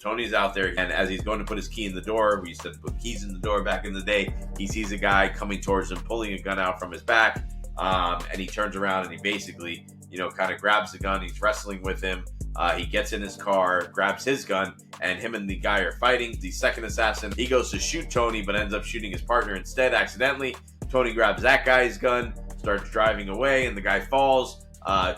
Tony's out there, and as he's going to put his key in the door, we used to put keys in the door back in the day, he sees a guy coming towards him, pulling a gun out from his back, and he turns around and he basically, kind of grabs the gun. He's wrestling with him. He gets in his car, grabs his gun, and him and the guy are fighting. The second assassin, he goes to shoot Tony, but ends up shooting his partner instead accidentally. Tony grabs that guy's gun, starts driving away, and the guy falls.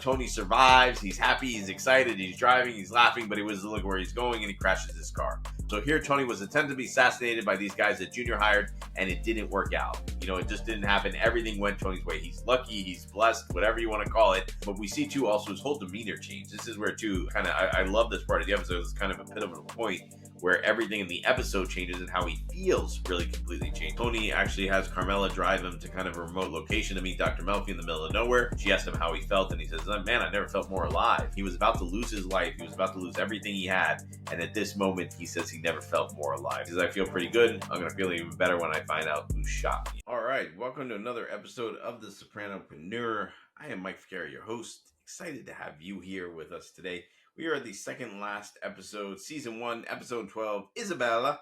Tony survives. He's happy. He's excited. He's driving. He's laughing, but he doesn't look where he's going, and he crashes his car. So here, Tony was attempted to be assassinated by these guys that Junior hired, and it didn't work out. It just didn't happen. Everything went Tony's way. He's lucky. He's blessed, whatever you want to call it. But we see, too, also his whole demeanor change. This is where, too, I love this part of the episode. It's kind of a pivotal point where everything in the episode changes and how he feels really completely changed. Tony actually has Carmela drive him to kind of a remote location to meet Dr. Melfi in the middle of nowhere. She asked him how he felt, and he says, man, I never felt more alive. He was about to lose his life. He was about to lose everything he had. And at this moment, he says he never felt more alive. He says, I feel pretty good. I'm going to feel even better when I find out who shot me. All right, welcome to another episode of the Sopranopreneur. I am Mike Ficari, your host. Excited to have you here with us today. We are at the second last episode, season 1, episode 12, Isabella.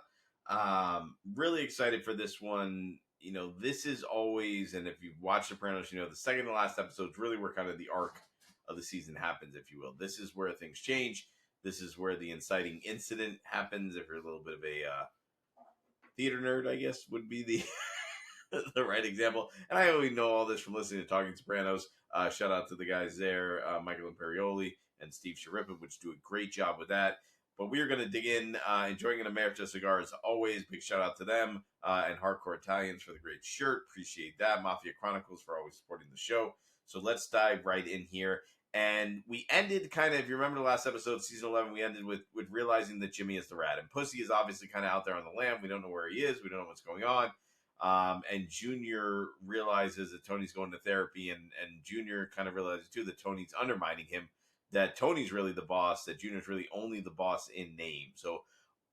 Really excited for this one. This is always, and if you've watched Sopranos, the second to last episode is really where kind of the arc of the season happens, if you will. This is where things change. This is where the inciting incident happens. If you're a little bit of a theater nerd, I guess would be the the right example. And I only know all this from listening to Talking Sopranos. Shout out to the guys there, Michael Imperioli and Steve Sharippa, which do a great job with that. But we are going to dig in, enjoying an America cigar as always. Big shout out to them and Hardcore Italians for the great shirt. Appreciate that. Mafia Chronicles for always supporting the show. So let's dive right in here. And we ended kind of, if you remember the last episode, season 11, we ended with realizing that Jimmy is the rat. And Pussy is obviously kind of out there on the lam. We don't know where he is. We don't know what's going on. And Junior realizes that Tony's going to therapy. And Junior kind of realizes, too, that Tony's undermining him. That Tony's really the boss, that Junior's really only the boss in name. So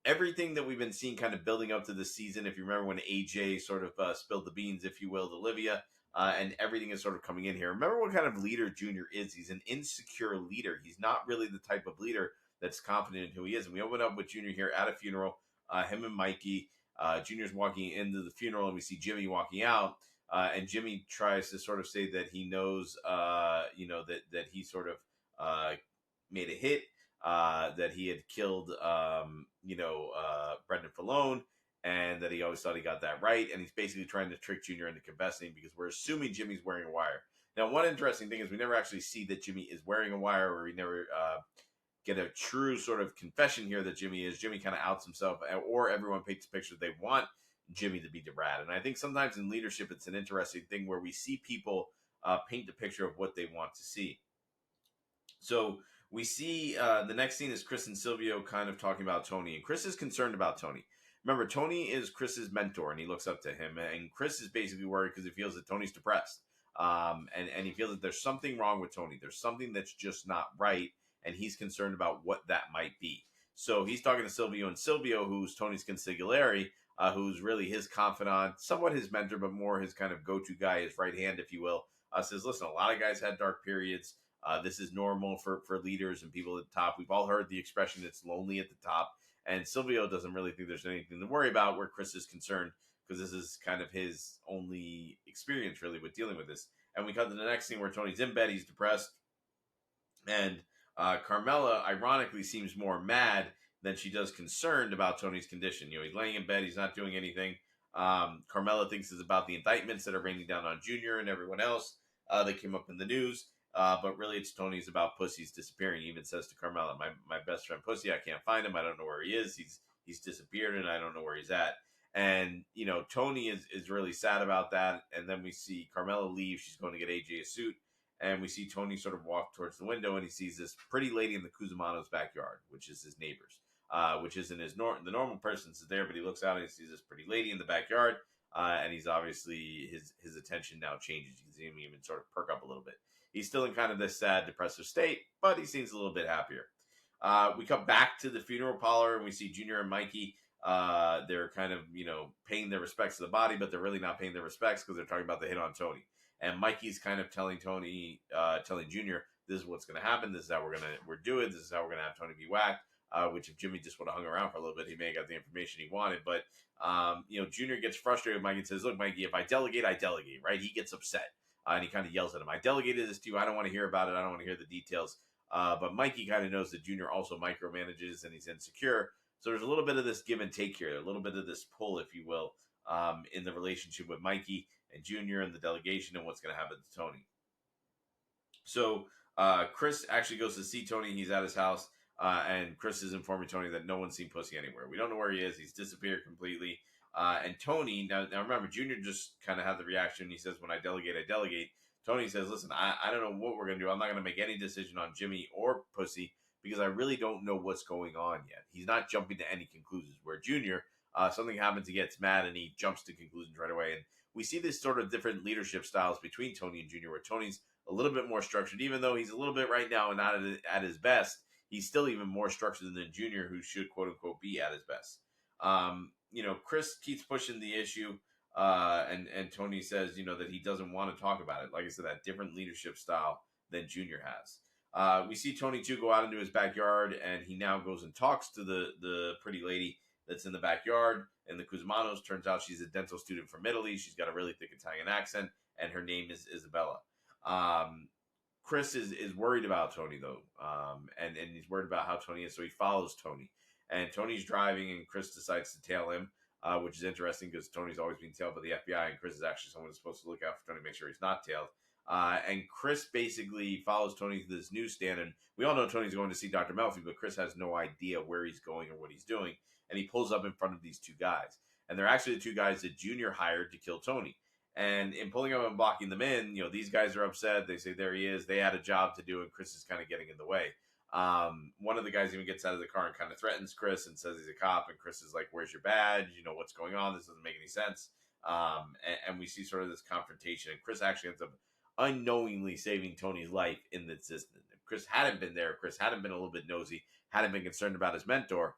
everything that we've been seeing kind of building up to this season, if you remember when AJ sort of spilled the beans, if you will, to Olivia, and everything is sort of coming in here. Remember what kind of leader Junior is. He's an insecure leader. He's not really the type of leader that's confident in who he is. And we open up with Junior here at a funeral, him and Mikey. Junior's walking into the funeral, and we see Jimmy walking out. And Jimmy tries to sort of say that he knows, that he sort of made a hit, that he had killed, Brendan Falone, and that he always thought he got that right. And he's basically trying to trick Junior into confessing because we're assuming Jimmy's wearing a wire. Now, one interesting thing is we never actually see that Jimmy is wearing a wire, or we never get a true sort of confession here that Jimmy is. Jimmy kind of outs himself, or everyone paints a picture they want Jimmy to be the rat. And I think sometimes in leadership, it's an interesting thing where we see people paint the picture of what they want to see. So we see the next scene is Chris and Silvio kind of talking about Tony. And Chris is concerned about Tony. Remember, Tony is Chris's mentor, and he looks up to him. And Chris is basically worried because he feels that Tony's depressed. And he feels that there's something wrong with Tony. There's something that's just not right, and he's concerned about what that might be. So he's talking to Silvio, and Silvio, who's Tony's consigliere, who's really his confidant, somewhat his mentor, but more his kind of go-to guy, his right hand, if you will, says, listen, a lot of guys had dark periods. This is normal for leaders and people at the top. We've all heard the expression, it's lonely at the top. And Silvio doesn't really think there's anything to worry about where Chris is concerned, because this is kind of his only experience really with dealing with this. And we cut to the next scene where Tony's in bed, he's depressed. And Carmela, ironically, seems more mad than she does concerned about Tony's condition. He's laying in bed, he's not doing anything. Carmela thinks it's about the indictments that are raining down on Junior and everyone else that came up in the news. But really, it's Tony's about Pussy's disappearing. He even says to Carmela, my best friend Pussy, I can't find him. I don't know where he is. He's disappeared, and I don't know where he's at. And, Tony is really sad about that. And then we see Carmela leave. She's going to get AJ a suit. And we see Tony sort of walk towards the window, and he sees this pretty lady in the Cusimano's backyard, which is his neighbors, which isn't the normal person's there, but he looks out and he sees this pretty lady in the backyard. And he's obviously, his attention now changes. You can see him even sort of perk up a little bit. He's still in kind of this sad, depressive state, but he seems a little bit happier. We come back to the funeral parlor, and we see Junior and Mikey. They're kind of, paying their respects to the body, but they're really not paying their respects because they're talking about the hit on Tony. And Mikey's kind of telling Junior, this is what's going to happen. This is how we're do it. This is how we're going to have Tony be whacked. which if Jimmy just would have hung around for a little bit, he may have got the information he wanted. But, Junior gets frustrated with Mikey and says, look, Mikey, if I delegate, right? He gets upset. And he kind of yells at him, I delegated this to you. I don't want to hear about it. I don't want to hear the details. But Mikey kind of knows that Junior also micromanages and he's insecure. So there's a little bit of this give and take here, a little bit of this pull, if you will, in the relationship with Mikey and Junior and the delegation and what's going to happen to Tony. So Chris actually goes to see Tony. He's at his house, and Chris is informing Tony that no one's seen Pussy anywhere. We don't know where he is. He's disappeared completely. And Tony, now remember, Junior just kind of had the reaction. He says, when I delegate, I delegate. Tony says, listen, I don't know what we're going to do. I'm not going to make any decision on Jimmy or Pussy because I really don't know what's going on yet. He's not jumping to any conclusions. Where Junior, something happens, he gets mad, and he jumps to conclusions right away. And we see this sort of different leadership styles between Tony and Junior, where Tony's a little bit more structured, even though he's a little bit right now and not at his best. He's still even more structured than Junior, who should, quote unquote, be at his best. Chris keeps pushing the issue, and Tony says, that he doesn't want to talk about it. Like I said, that different leadership style than Junior has. We see Tony, too, go out into his backyard, and he now goes and talks to the pretty lady that's in the backyard. And the Kuzmanos, turns out she's a dental student from Italy. She's got a really thick Italian accent, and her name is Isabella. Chris is worried about Tony, though, and he's worried about how Tony is, so he follows Tony. And Tony's driving, and Chris decides to tail him, which is interesting because Tony's always being tailed by the FBI, and Chris is actually someone who's supposed to look out for Tony, make sure he's not tailed. And Chris basically follows Tony to this newsstand, and we all know Tony's going to see Dr. Melfi, but Chris has no idea where he's going or what he's doing, and he pulls up in front of these two guys. And they're actually the two guys that Junior hired to kill Tony. And in pulling up and blocking them in, these guys are upset. They say, there he is. They had a job to do, and Chris is kind of getting in the way. One of the guys even gets out of the car and kind of threatens Chris and says he's a cop. And Chris is like, where's your badge? What's going on? This doesn't make any sense. And we see sort of this confrontation. And Chris actually ends up unknowingly saving Tony's life in this instance. If Chris hadn't been there, Chris hadn't been a little bit nosy, hadn't been concerned about his mentor,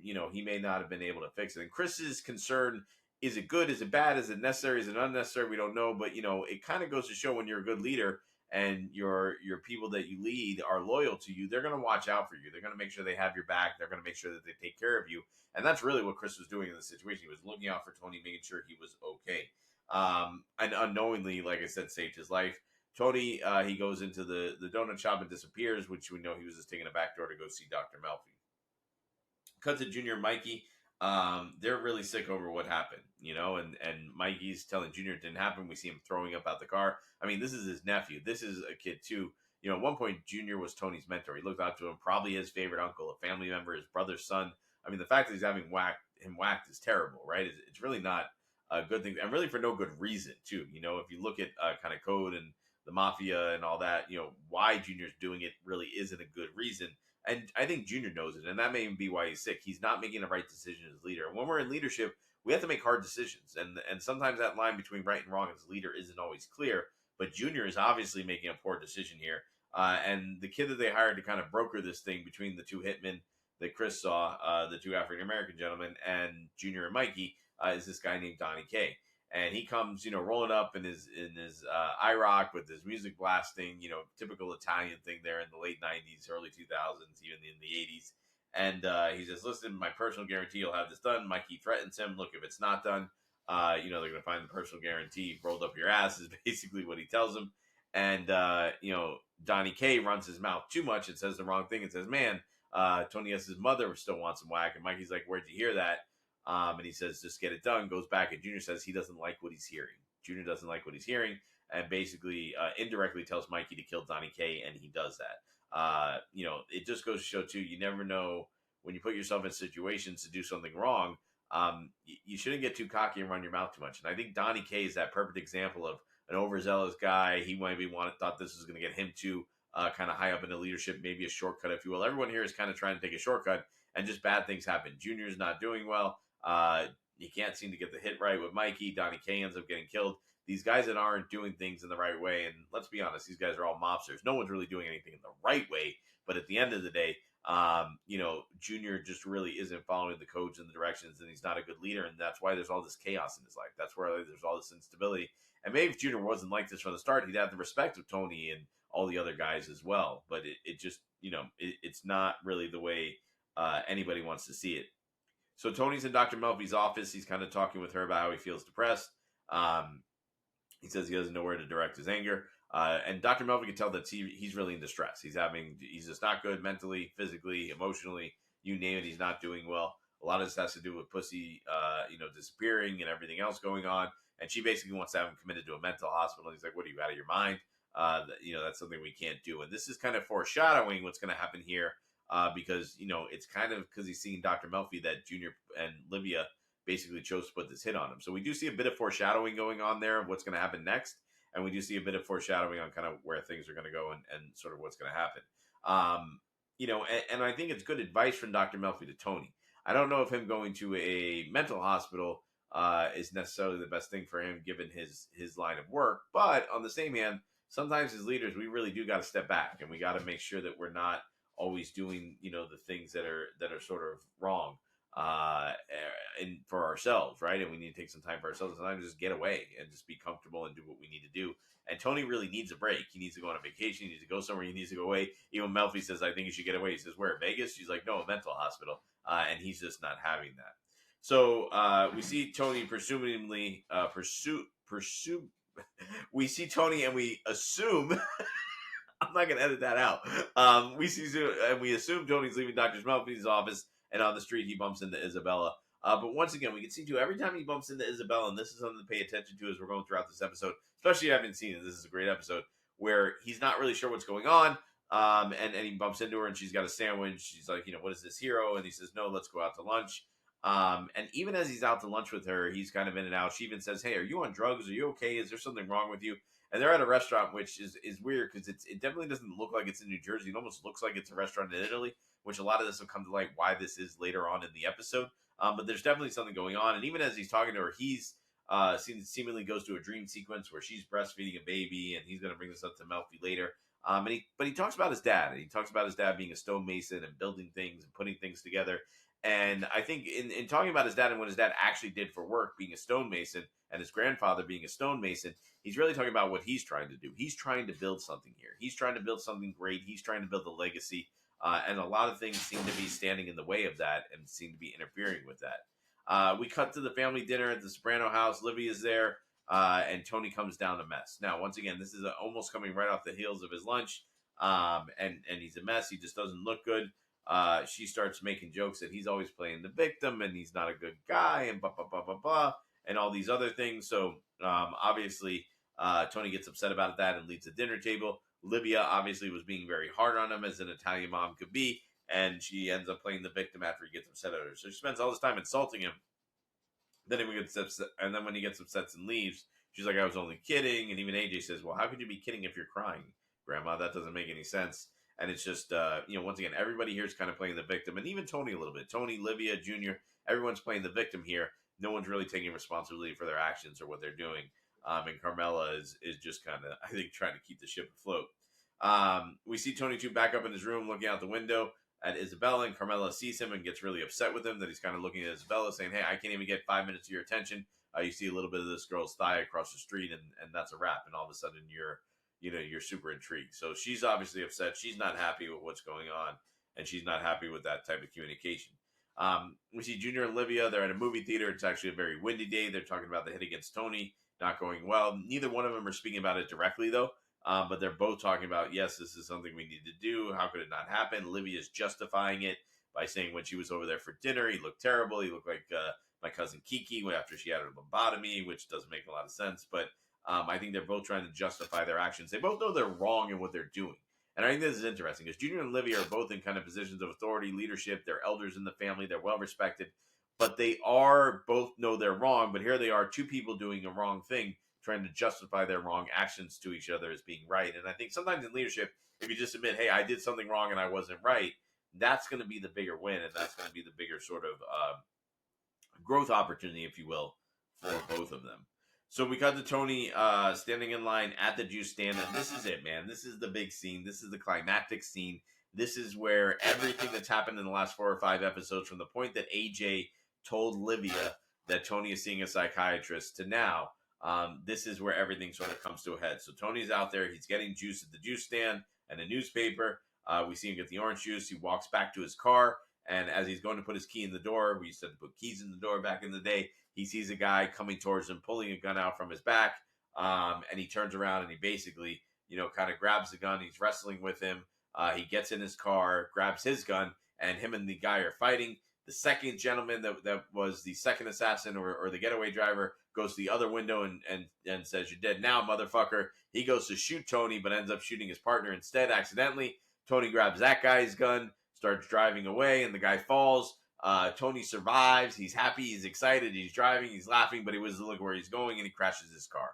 he may not have been able to fix it. And Chris's concern, is it good? Is it bad? Is it necessary? Is it unnecessary? We don't know. But, it kind of goes to show when you're a good leader and your people that you lead are loyal to you, they're going to watch out for you. They're going to make sure they have your back. They're going to make sure that they take care of you. And that's really what Chris was doing in this situation. He was looking out for Tony, making sure he was okay. And unknowingly, like I said, saved his life. Tony, he goes into the donut shop and disappears, which we know he was just taking a back door to go see Dr. Melfi. Cut to Junior and Mikey. They're really sick over what happened, and Mikey's telling Junior it didn't happen. We see him throwing up out the car. I mean, this is his nephew. This is a kid too. At one point, Junior was Tony's mentor. He looked up to him, probably his favorite uncle, a family member, his brother's son. I mean, the fact that he's having him whacked is terrible, right? It's really not a good thing, and really for no good reason too. If you look at kind of code and the mafia and all that, why Junior's doing it really isn't a good reason. And I think Junior knows it, and that may even be why he's sick. He's not making the right decision as leader. And when we're in leadership, we have to make hard decisions. And sometimes that line between right and wrong as leader isn't always clear. But Junior is obviously making a poor decision here. And the kid that they hired to kind of broker this thing between the two hitmen that Chris saw, the two African-American gentlemen, and Junior and Mikey, is this guy named Donnie K. And he comes, rolling up in his IROC with his music blasting, typical Italian thing there in the late 90s, early 2000s, even in the 80s. And he says, listen, my personal guarantee you'll have this done. Mikey threatens him. Look, if it's not done, they're going to find the personal guarantee rolled up your ass is basically what he tells him. And, Donnie K runs his mouth too much and says the wrong thing and says, man, Tony S.'s mother still wants him whack. And Mikey's like, where'd you hear that? And he says, just get it done, goes back, and Junior says he doesn't like what he's hearing. Junior doesn't like what he's hearing, and basically indirectly tells Mikey to kill Donnie K, and he does that. It just goes to show, too, you never know when you put yourself in situations to do something wrong, you shouldn't get too cocky and run your mouth too much. And I think Donnie K is that perfect example of an overzealous guy. He maybe thought this was going to get him too kind of high up in the leadership, maybe a shortcut, if you will. Everyone here is kind of trying to take a shortcut, and just bad things happen. Junior's not doing well. You can't seem to get the hit right with Mikey. Donnie K ends up getting killed. These guys that aren't doing things in the right way, and let's be honest, these guys are all mobsters. No one's really doing anything in the right way, but at the end of the day, Junior just really isn't following the codes and the directions, and he's not a good leader, and that's why there's all this chaos in his life. That's where there's all this instability. And maybe if Junior wasn't like this from the start, he'd have the respect of Tony and all the other guys as well. But it just, it's not really the way anybody wants to see it. So Tony's in Dr. Melfi's office. He's kind of talking with her about how he feels depressed. He says he doesn't know where to direct his anger. And Dr. Melfi can tell that he's really in distress. He's just not good mentally, physically, emotionally, you name it. He's not doing well. A lot of this has to do with pussy, disappearing and everything else going on. And she basically wants to have him committed to a mental hospital. He's like, what are you, out of your mind? That's something we can't do. And this is kind of foreshadowing what's going to happen here. Because, it's kind of because he's seeing Dr. Melfi that Junior and Livia basically chose to put this hit on him. So we do see a bit of foreshadowing going on there of what's going to happen next. And we do see a bit of foreshadowing on kind of where things are going to go and sort of what's going to happen. And I think it's good advice from Dr. Melfi to Tony. I don't know if him going to a mental hospital is necessarily the best thing for him given his line of work. But on the same hand, sometimes as leaders, we really do got to step back and we got to make sure that we're not always doing, the things that are sort of wrong and for ourselves, right? And we need to take some time for ourselves. Sometimes just get away and just be comfortable and do what we need to do. And Tony really needs a break. He needs to go on a vacation. He needs to go somewhere. He needs to go away. Even Melfi says, I think you should get away. He says, where, Vegas? She's like, no, a mental hospital. And he's just not having that. So we see Tony presumably we see Tony and we assume I'm not going to edit that out. We assume Tony's leaving Dr. Melfi's office, and on the street he bumps into Isabella. But once again, we can see too, every time he bumps into Isabella, and this is something to pay attention to as we're going throughout this episode, especially if you haven't seen it, this is a great episode, where he's not really sure what's going on, and he bumps into her, and she's got a sandwich. She's like, what is this, hero? And he says, no, let's go out to lunch. And even as he's out to lunch with her, he's kind of in and out. She even says, hey, are you on drugs? Are you okay? Is there something wrong with you? And they're at a restaurant, which is weird because it definitely doesn't look like it's in New Jersey. It almost looks like it's a restaurant in Italy, which a lot of this will come to light why this is later on in the episode. But there's definitely something going on. And even as he's talking to her, he's seemingly goes to a dream sequence where she's breastfeeding a baby, and he's going to bring this up to Melfi later. But he talks about his dad, and he talks about his dad being a stonemason and building things and putting things together. And I think in talking about his dad and what his dad actually did for work, being a stonemason, and his grandfather being a stonemason, he's really talking about what he's trying to do. He's trying to build something here. He's trying to build something great. He's trying to build a legacy. And a lot of things seem to be standing in the way of that and seem to be interfering with that. We cut to the family dinner at the Soprano house. Livia's there, and Tony comes down a mess. Now, once again, this is almost coming right off the heels of his lunch, and he's a mess. He just doesn't look good. She starts making jokes that he's always playing the victim and he's not a good guy and blah, blah, blah, blah, blah, and all these other things. So obviously Tony gets upset about that and leaves the dinner table. Livia obviously was being very hard on him as an Italian mom could be, and she ends up playing the victim after he gets upset at her. So she spends all this time insulting him. Then when he gets upset and leaves, she's like, I was only kidding. And even AJ says, well, how could you be kidding if you're crying, Grandma? That doesn't make any sense. And it's just, once again, everybody here is kind of playing the victim. And even Tony a little bit. Tony, Livia, Junior, everyone's playing the victim here. No one's really taking responsibility for their actions or what they're doing. And Carmela is just kind of, I think, trying to keep the ship afloat. We see Tony, too, back up in his room looking out the window at Isabella. And Carmela sees him and gets really upset with him that he's kind of looking at Isabella saying, hey, I can't even get 5 minutes of your attention. You see a little bit of this girl's thigh across the street and that's a wrap. And all of a sudden you're super intrigued. So she's obviously upset. She's not happy with what's going on, and she's not happy with that type of communication. We see Junior and Livia. They're at a movie theater. It's actually a very windy day. They're talking about the hit against Tony not going well. Neither one of them are speaking about it directly, though, but they're both talking about, yes, this is something we need to do. How could it not happen? Livia's justifying it by saying when she was over there for dinner, he looked terrible. He looked like my cousin Kiki after she had her lobotomy, which doesn't make a lot of sense, but I think they're both trying to justify their actions. They both know they're wrong in what they're doing. And I think this is interesting because Junior and Livia are both in kind of positions of authority, leadership. They're elders in the family. They're well respected. But they are both know they're wrong. But here they are, two people doing a wrong thing, trying to justify their wrong actions to each other as being right. And I think sometimes in leadership, if you just admit, hey, I did something wrong and I wasn't right, that's going to be the bigger win. And that's going to be the bigger sort of growth opportunity, if you will, for both of them. So we cut to Tony standing in line at the juice stand, and this is it, man. This is the big scene. This is the climactic scene. This is where everything that's happened in the last 4 or 5 episodes, from the point that AJ told Livia that Tony is seeing a psychiatrist to now, this is where everything sort of comes to a head. So Tony's out there. He's getting juice at the juice stand and a newspaper. We see him get the orange juice. He walks back to his car, And as he's going to put his key in the door, we used to put keys in the door back in the day. He sees a guy coming towards him, pulling a gun out from his back, and he turns around and he basically, kind of grabs the gun. He's wrestling with him. He gets in his car, grabs his gun, and him and the guy are fighting. The second gentleman that was the second assassin or the getaway driver goes to the other window and says, "You're dead now, motherfucker." He goes to shoot Tony, but ends up shooting his partner instead accidentally. Tony grabs that guy's gun, starts driving away, and the guy falls. Tony survives. He's happy. He's excited. He's driving. He's laughing, but he doesn't look where he's going, and he crashes his car.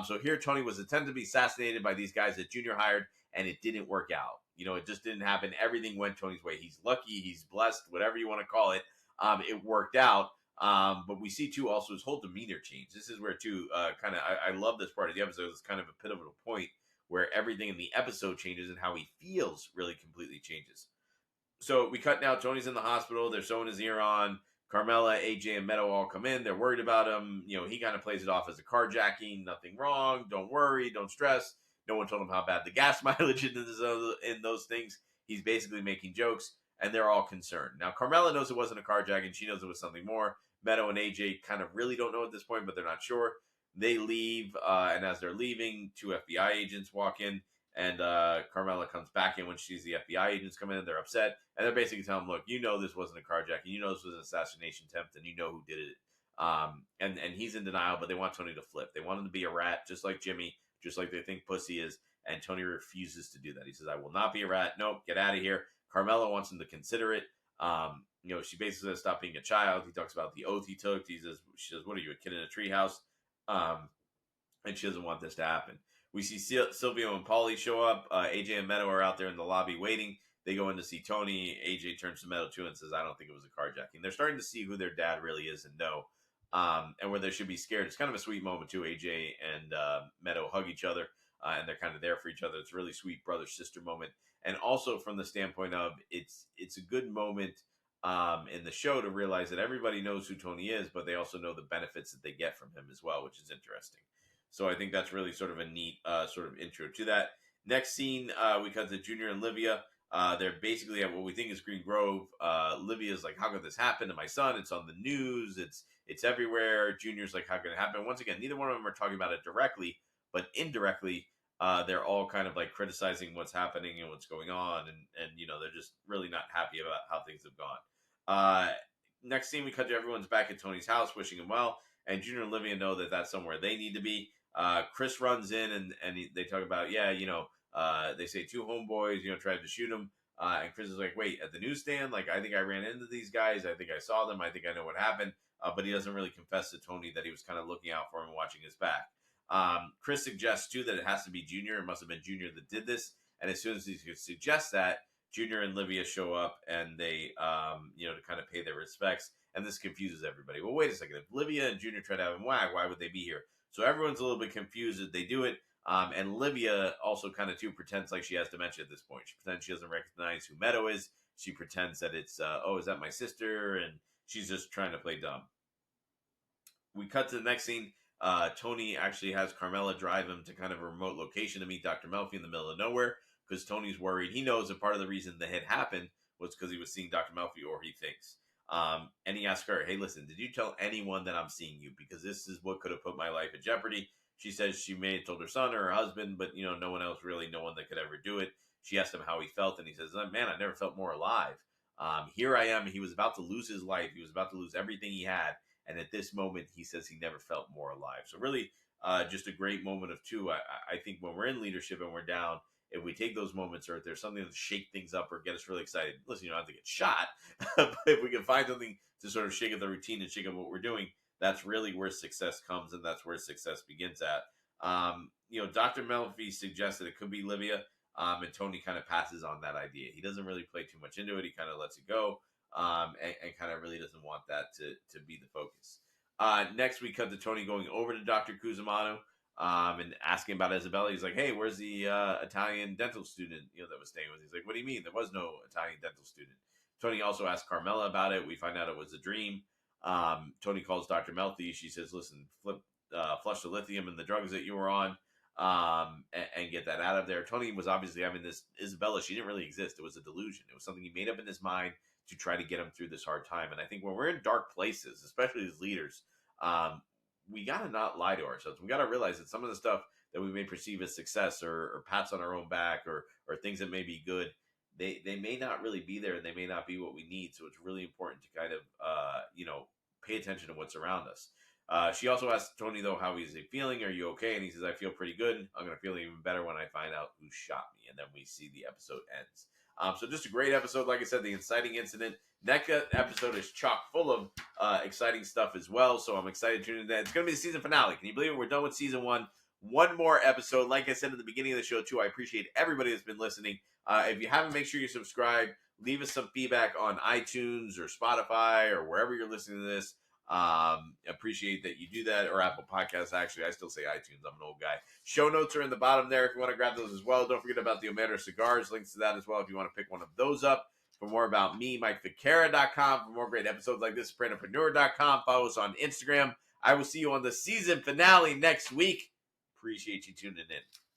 So here, Tony was attempted to be assassinated by these guys that Junior hired, and it didn't work out. It just didn't happen. Everything went Tony's way. He's lucky. He's blessed, whatever you want to call it. It worked out. But we see, too, also his whole demeanor change. This is where, too, I love this part of the episode. It's kind of a pivotal point where everything in the episode changes and how he feels really completely changes. So we cut now. Tony's in the hospital. They're sewing his ear on. Carmela, AJ, and Meadow all come in. They're worried about him. He kind of plays it off as a carjacking. Nothing wrong. Don't worry. Don't stress. No one told him how bad the gas mileage in those things. He's basically making jokes, and they're all concerned. Now, Carmela knows it wasn't a carjacking. She knows it was something more. Meadow and AJ kind of really don't know at this point, but they're not sure. They leave, and as they're leaving, 2 FBI agents walk in, and Carmela comes back in when she sees the FBI agents come in. They're upset, and they're basically telling him, "Look, this wasn't a carjacking. This was an assassination attempt, and you know who did it." And he's in denial, but they want Tony to flip. They want him to be a rat, just like Jimmy, just like they think Pussy is, and Tony refuses to do that. He says, "I will not be a rat. Nope, get out of here." Carmela wants him to consider it. She basically says, "Stop being a child." He talks about the oath he took. She says, "What are you, a kid in a treehouse?" And she doesn't want this to happen. We see Silvio and Paulie show up. AJ and Meadow are out there in the lobby waiting. They go in to see Tony. AJ turns to Meadow too and says, "I don't think it was a carjacking." They're starting to see who their dad really is and know, and where they should be scared. It's kind of a sweet moment too. AJ and Meadow hug each other, and they're kind of there for each other. It's a really sweet brother-sister moment. And also from the standpoint of it's a good moment in the show to realize that everybody knows who Tony is, but they also know the benefits that they get from him as well, which is interesting. So I think that's really sort of a neat sort of intro to that. Next scene, we cut to Junior and Livia. They're basically at what we think is Green Grove. Livia's like, "How could this happen to my son? It's on the news. It's everywhere." Junior's like, "How could it happen?" Once again, neither one of them are talking about it directly, but indirectly, they're all kind of like criticizing what's happening and what's going on. And they're just really not happy about how things have gone. Next scene, we cut to everyone's back at Tony's house, wishing him well. And Junior and Livia know that that's somewhere they need to be. Chris runs in and they talk about, they say 2 homeboys, tried to shoot him. And Chris is like, "Wait, at the newsstand? Like, I think I ran into these guys. I think I saw them. I think I know what happened." But he doesn't really confess to Tony that he was kind of looking out for him and watching his back. Chris suggests, too, that it has to be Junior. It must have been Junior that did this. And as soon as he suggests that, Junior and Livia show up and they, to kind of pay their respects. And this confuses everybody. Well, wait a second. If Livia and Junior try to have him whack, why would they be here? So everyone's a little bit confused that they do it. And Livia also kind of, too, pretends like she has dementia at this point. She pretends she doesn't recognize who Meadow is. She pretends that it's, is that my sister? And she's just trying to play dumb. We cut to the next scene. Tony actually has Carmela drive him to kind of a remote location to meet Dr. Melfi in the middle of nowhere because Tony's worried. He knows that part of the reason that had happened was because he was seeing Dr. Melfi, or he thinks. And he asked her, "Hey, listen, did you tell anyone that I'm seeing you? Because this is what could have put my life in jeopardy." She says she may have told her son or her husband, but, no one else really, no one that could ever do it. She asked him how he felt, and he says, "Man, I never felt more alive. Here I am." He was about to lose his life. He was about to lose everything he had. And at this moment, he says he never felt more alive. So really, just a great moment of two. I think when we're in leadership and we're down, if we take those moments, or if there's something to shake things up or get us really excited, listen, you don't have to get shot, but if we can find something to sort of shake up the routine and shake up what we're doing, that's really where success comes, and that's where success begins at. Dr. Melfi suggests that it could be Livia, and Tony kind of passes on that idea. He doesn't really play too much into it. He kind of lets it go, and kind of really doesn't want that to be the focus. Next, we cut to Tony going over to Dr. Cusimano, and asking about Isabella. He's like, "Hey, where's the Italian dental student that was staying with?" He's like, "What do you mean? There was no Italian dental student." Tony also asked Carmela about it. We find out it was a dream. Tony calls Dr. Melfi. She says, "Listen, flush the lithium and the drugs that you were on, and get that out of there." Tony was obviously having this Isabella. She didn't really exist. It was a delusion. It was something he made up in his mind to try to get them through this hard time. And I think when we're in dark places, especially as leaders, we got to not lie to ourselves. We got to realize that some of the stuff that we may perceive as success or pats on our own back or things that may be good, they may not really be there, and they may not be what we need. So it's really important to kind of, pay attention to what's around us. She also asked Tony, though, how he's feeling. Are you okay? And he says, I feel pretty good. I'm going to feel even better when I find out who shot me. And then we see the episode ends. So just a great episode. Like I said, the inciting incident. Next episode is chock full of exciting stuff as well. So I'm excited to tune in. It's going to be the season finale. Can you believe it? We're done with season 1. One more episode. Like I said at the beginning of the show, too, I appreciate everybody that's been listening. If you haven't, make sure you subscribe. Leave us some feedback on iTunes or Spotify or wherever you're listening to this. Appreciate that you do that, or Apple Podcasts. Actually, I still say iTunes. I'm an old guy. Show notes are in the bottom there if you want to grab those as well. Don't forget about the Omega cigars. Links to that as well if you want to pick one of those up. For more about me, MikeVicara.com. For more great episodes like this, Sopranopreneur.com. Follow us on Instagram. I will see you on the season finale next week. Appreciate you tuning in.